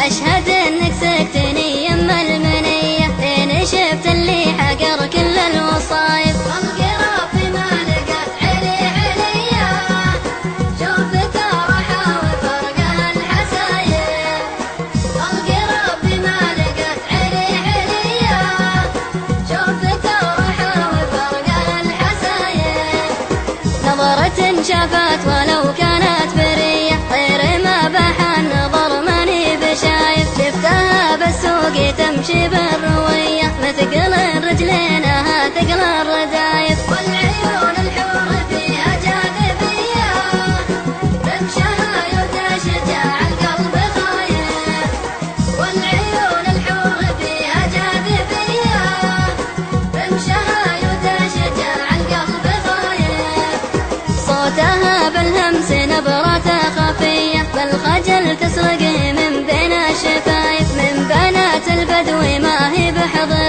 أشهد إنك سكتني يما المنية لين شفت اللي حقر كل الوصايب. خلق ربي ما لقت عليا شوفت راحة وفرقها الحسايب. خلق ربي ما لقت عليا شوفت راحة وفرقها الحسايب. نظرة شافت ولو كانت برية غير ما بحى النظر ماني بشايف. شفتها بالسوق تمشي بالروية مثقل رجلينها ثقل الردايب. والعيون الحور فيها جاذبية تمشها وتشجع القلب خايف. والعيون الحور فيها جاذبية تمشها وتشجع القلب خايف. صوتها بالهمس نبرة خفية بالخجل تسرق من بين الشفايف. من بنات البدو ما هي بحضر